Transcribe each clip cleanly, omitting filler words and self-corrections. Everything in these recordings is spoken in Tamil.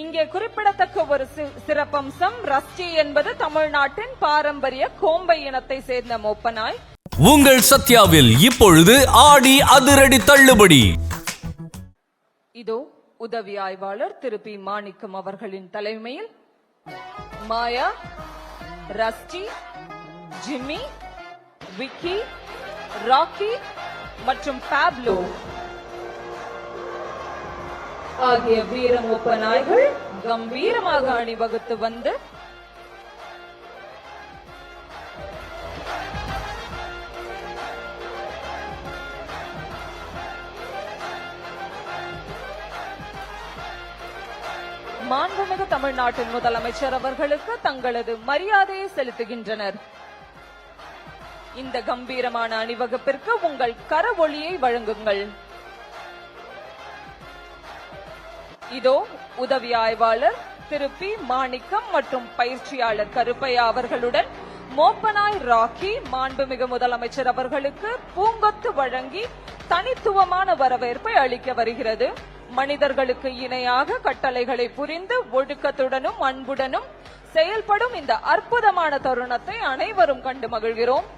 இங்கே குறிப்பிடத்தக்க ஒரு சிறப்பம்சம் ரஸ்டி என்பது தமிழ்நாட்டின் பாரம்பரிய கோம்பை இனத்தை சேர்ந்த மோப்பனாய். உங்கள் சத்யாவில் இப்பொழுது ஆடி அதிரடி தள்ளுபடி. இதோ உதவி ஆய்வாளர் திரு பி மாணிக்கம் அவர்களின் தலைமையில் மாயா, ரஸ்டி, ஜிம்மி, விக்கி, ராக்கி மற்றும் பாப்லோ ஆகிய வீர மோப்பனாய்கள் கம்பீரமாக அணிவகுத்து வந்து மாண்புமிகு தமிழ்நாட்டின் முதலமைச்சர் அவர்களுக்கு தங்களது மரியாதையை செலுத்துகின்றனர். இந்த கம்பீரமான அணிவகுப்பிற்கு உங்கள் கரவொலியை வழங்குங்கள். இதோ உதவி ஆய்வாளர் திரு பி மாணிக்கம் மற்றும் பயிற்சியாளர் கருப்பையா அவர்களுடன் மோப்பனாய் ராக்கி மாண்புமிகு முதலமைச்சர் அவர்களுக்கு பூங்கொத்து வழங்கி தனித்துவமான வரவேற்பை அளிக்க வருகிறது. மனிதர்களுக்கு இணையாக கட்டளைகளை புரிந்து ஒழுக்கத்துடனும் அன்புடனும் செயல்படும் இந்த அற்புதமான தருணத்தை அனைவரும் கண்டு மகிழ்கிறோம்.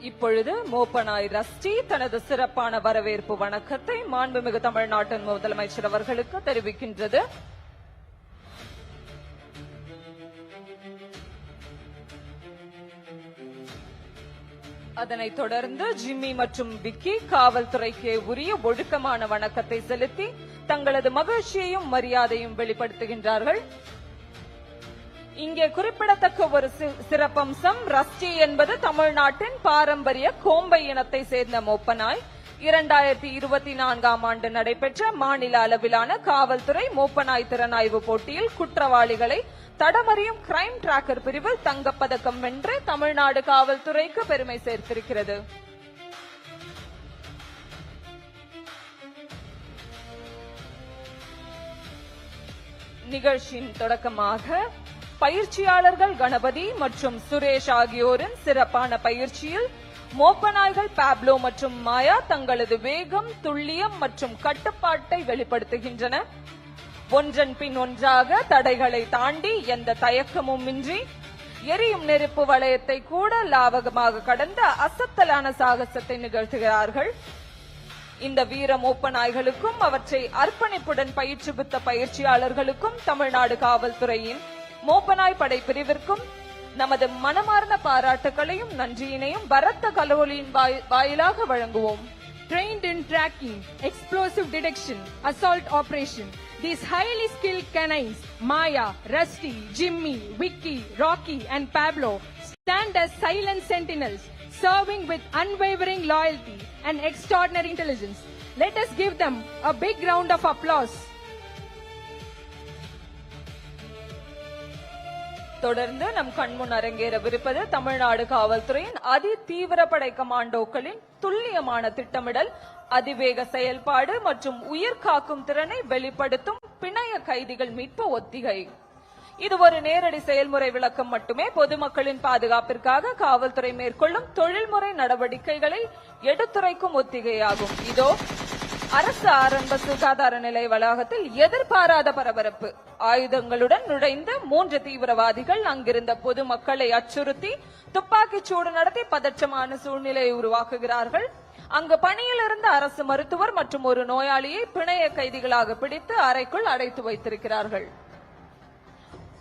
இப்பொழுது மோப்பனாய் ரஸ்டி தனது சிறப்பான வரவேற்பு வணக்கத்தை மாண்புமிகு தமிழ்நாட்டின் முதலமைச்சர் அவர்களுக்கு தெரிவிக்கின்றது. அதனைத் தொடர்ந்து ஜிம்மி மற்றும் விக்கி காவல்துறைக்கு உரிய ஒழுக்கமான வணக்கத்தை செலுத்தி தங்களது மகிழ்ச்சியையும் மரியாதையும் வெளிப்படுத்துகின்றார்கள். இங்கே குறிப்பிடத்தக்க ஒரு சிறப்பம்சம் ரஸ்டி என்பது தமிழ்நாட்டின் பாரம்பரிய கோம்பை இனத்தை சேர்ந்த மோப்பனாய். 2024ஆம் ஆண்டு நடைபெற்ற மாநில அளவிலான காவல்துறை மோப்பனாய் திறனாய்வு போட்டியில் குற்றவாளிகளை தடமறியும் கிரைம் டிராக்கர் பிரிவில் தங்கப்பதக்கம் வென்று தமிழ்நாடு காவல்துறைக்கு பெருமை சேர்த்திருக்கிறது. நிகழ்ச்சியின் தொடக்கமாக பயிற்சியாளர்கள் கணபதி மற்றும் சுரேஷ் ஆகியோரின் சிறப்பான பயிற்சியில் மோப்பனாய்கள் பாப்லோ மற்றும் மாயா தங்களது வேகம், துல்லியம் மற்றும் கட்டுப்பாட்டை வெளிப்படுத்துகின்றன. ஒன்றன் பின் ஒன்றாக தடைகளை தாண்டி எந்த தயக்கமும் இன்றி எரியும் நெருப்பு வளையத்தை கூட லாவகமாக கடந்த அசத்தலான சாகசத்தை நிகழ்த்துகிறார்கள். இந்த வீர மோப்பனாய்களுக்கும் அவற்றை அர்ப்பணிப்புடன் பயிற்றுவித்த பயிற்சியாளர்களுக்கும் தமிழ்நாடு காவல்துறையின் மோப்பனாய் படை பிரிவிற்கும் நமது மனமார்ந்த பாராட்டுகளையும் நன்றியினையும் பரத்த கலோலியின் வாயிலாக வழங்குவோம். Trained in tracking, explosive detection, assault operation, these highly skilled canines, Maya, Rusty, Jimmy, Vicky, Rocky and Pablo stand as silent sentinels, serving with unwavering loyalty and extraordinary intelligence. Let us give them a big round of applause. தொடர்ந்து நம் கண்முன் அரங்கேறவிருப்பது தமிழ்நாடு காவல்துறையின் அதி தீவிரப்படை கமாண்டோக்களின் துல்லியமான திட்டமிடல், அதிவேக செயல்பாடு மற்றும் உயிர் காக்கும் திறனை வெளிப்படுத்தும் பிணைய கைதிகள் மீட்பு ஒத்திகை. இது ஒரு நேரடி செயல்முறை விளக்கம் மட்டுமே. பொதுமக்களின் பாதுகாப்பிற்காக காவல்துறை மேற்கொள்ளும் தொழில்முறை நடவடிக்கைகளை எடுத்துரைக்கும் ஒத்திகையாகும். இதோ அரசு ஆரம்ப சுகாதார நிலைய வளாகத்தில் எதிர்பாராத பரபரப்பு. ஆயுதங்களுடன் நுழைந்த 3 தீவிரவாதிகள் அங்கிருந்த பொதுமக்களை அச்சுறுத்தி துப்பாக்கிச் சூடு நடத்தி பதற்றமான சூழ்நிலையை உருவாக்குகிறார்கள். அங்கு பணியில் இருந்த அரசு மருத்துவர் மற்றும் ஒரு நோயாளியை பிணைய கைதிகளாக பிடித்து அறைக்குள் அடைத்து வைத்திருக்கிறார்கள்.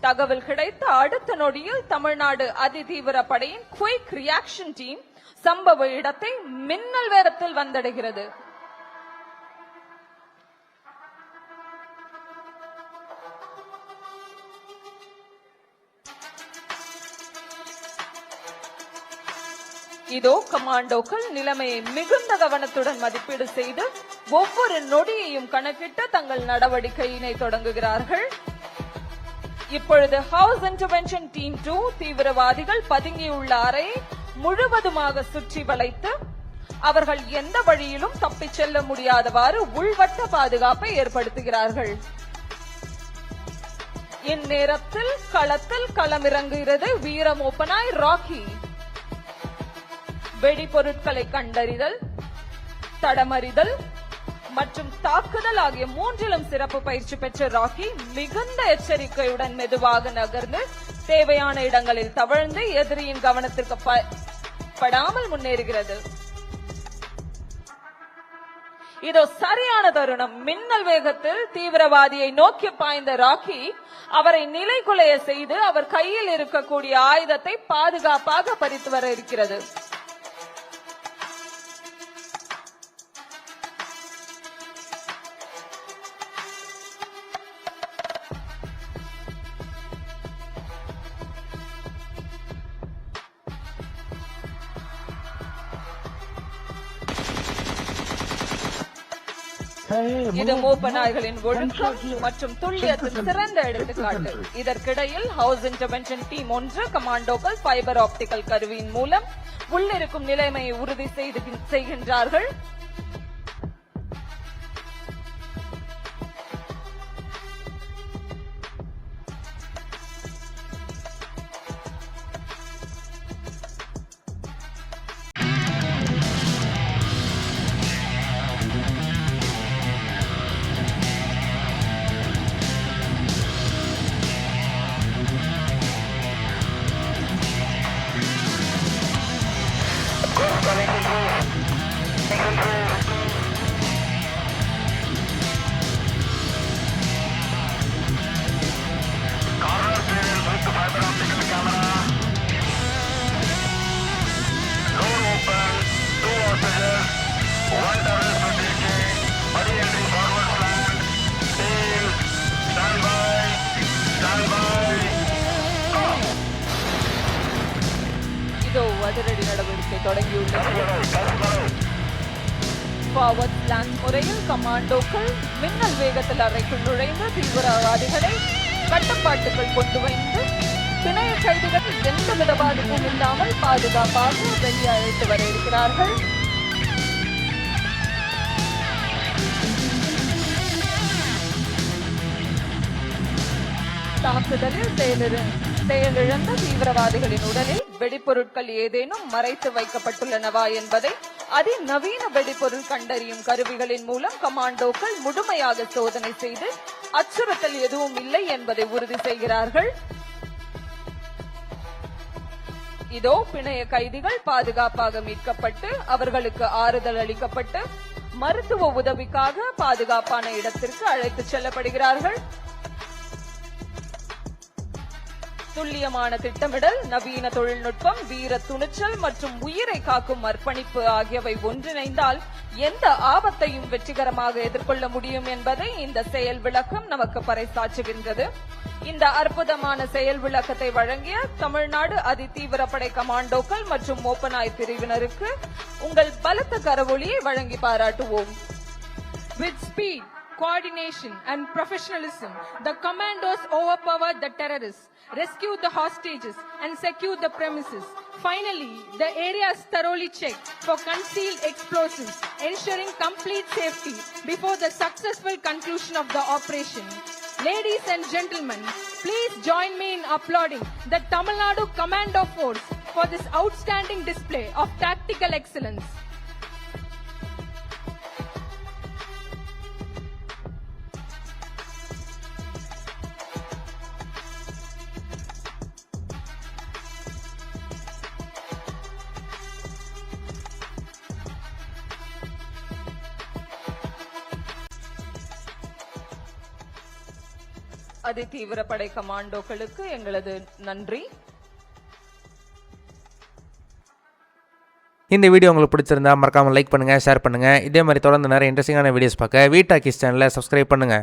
தகவல் கிடைத்த அடுத்த நொடியில் தமிழ்நாடு அதிதீவிர படையின் குயிக் ரியாக்ஷன் டீம் சம்பவ இடத்தை மின்னல் வேகத்தில் வந்தடைகிறது. இதோ கமாண்டோக்கள் நிலைமையை மிகுந்த கவனத்துடன் மதிப்பீடு செய்து ஒவ்வொரு நொடியையும் கணக்கிட்டு தங்கள் நடவடிக்கையினை தொடங்குகிறார்கள். இப்பொழுது ஹவுஸ் இன்டர்வென்ஷன் டீம் 2 தீவிரவாதிகள் பதுங்கியுள்ள அறையை முழுவதுமாக சுற்றி வளைத்து அவர்கள் எந்த வழியிலும் தப்பிச் செல்ல முடியாதவாறு உள்வட்ட பாதுகாப்பை ஏற்படுத்துகிறார்கள். இந்நேரத்தில் களத்தில் களமிறங்குகிறது வீரம் ஓப்பனாய் ராக்கி. வெடிபொருட்களை கண்டறிதல், தடமறிதல் மற்றும் தாக்குதல் ஆகிய 3லும் சிறப்பு பயிற்சி பெற்ற ராக்கி மிகுந்த எச்சரிக்கையுடன் மெதுவாக நகர்ந்து தேவையான இடங்களில் தவழ்ந்து எதிரியின் கவனத்திற்கு படாமல் முன்னேறுகிறது. இதோ சரியான தருணம். மின்னல் வேகத்தில் தீவிரவாதியை நோக்கி பாய்ந்த ராக்கி அவரை நிலைகுலைய செய்து அவர் கையில் இருக்கக்கூடிய ஆயுதத்தை பாதுகாப்பாக பறித்து வர இருக்கிறது. இது மோப்ப நாய்களின் ஒழுக்கம் மற்றும் துல்லியத்தின் சிறந்த எடுத்துக்காட்டு. இதற்கிடையில் ஹவுஸ் இன்டர்வென்ஷன் டீம் 1 கமாண்டோக்கள் ஃபைபர் ஆப்டிகல் கருவியின் மூலம் உள்ளிருக்கும் நிலைமையை உறுதி செய்கின்றார்கள். இதோ அதிரடி நடவடிக்கை தொடங்கியுள்ளது. ஃபார்வர்ட் ஸ்லாங் முறையில் கமாண்டோக்கள் மின்னல் வேகத்தில் அறைக்குள் நுழைந்து தீவிரவாதிகளை கட்டுப்பாட்டுக்குள் கொண்டு வந்து பிணைய கைதிகள் எந்தவித பாதிப்பும் இல்லாமல் பாதுகாப்பாக வெளியே அழைத்து வர இருக்கிறார்கள். தாக்குதலில் செயலிழந்த தீவிரவாதிகளின் உடலில் வெடிப்பொருட்கள் ஏதேனும் மறைத்து வைக்கப்பட்டுள்ளனவா என்பதை அதிநவீன வெடிப்பொருள் கண்டறியும் கருவிகளின் மூலம் கமாண்டோக்கள் முழுமையாக சோதனை செய்து அச்சுறுத்தல் எதுவும் இல்லை என்பதை உறுதி செய்கிறார்கள். இதோ பிணைய கைதிகள் பாதுகாப்பாக மீட்கப்பட்டு அவர்களுக்கு ஆறுதல் அளிக்கப்பட்டு மருத்துவ உதவிக்காக பாதுகாப்பான இடத்திற்கு அழைத்துச் செல்லப்படுகிறார்கள். துல்லியமான திட்டமிடல், நவீன தொழில்நுட்பம், வீர துணிச்சல் மற்றும் உயிரை காக்கும் அர்ப்பணிப்பு ஆகியவை ஒன்றிணைந்தால் எந்த ஆபத்தையும் வெற்றிகரமாக எதிர்கொள்ள முடியும் என்பதை இந்த செயல் விளக்கம் நமக்கு பறைசாற்றுகின்றது. இந்த அற்புதமான செயல் விளக்கத்தை வழங்கிய தமிழ்நாடு அதிதீவிரப்படை கமாண்டோக்கள் மற்றும் மோப்பநாய் பிரிவினருக்கு உங்கள் பலத்த கரவொலியை வழங்கி பாராட்டுவோம். With speed, coordination and professionalism, the commandos overpowered the terrorists, rescued the hostages and secured the premises. Finally, the area is thoroughly checked for concealed explosives, ensuring complete safety before the successful conclusion of the operation. Ladies and gentlemen, please join me in applauding the Tamil Nadu Commando Force for this outstanding display of tactical excellence. அதி தீவிரப்படை கமாண்டோக்களுக்கு எங்களது நன்றி. இந்த வீடியோ உங்களுக்கு பிடிச்சிருந்தா மறக்காமல் லைக் பண்ணுங்கள், ஷேர் பண்ணுங்கள். இதே மாதிரி தொடர்ந்து நிறைய இன்ட்ரெஸ்டிங்கான வீடியோஸ் பார்க்க வீட்டா கிஸ் சேனலை சப்ஸ்கிரைப் பண்ணுங்கள்.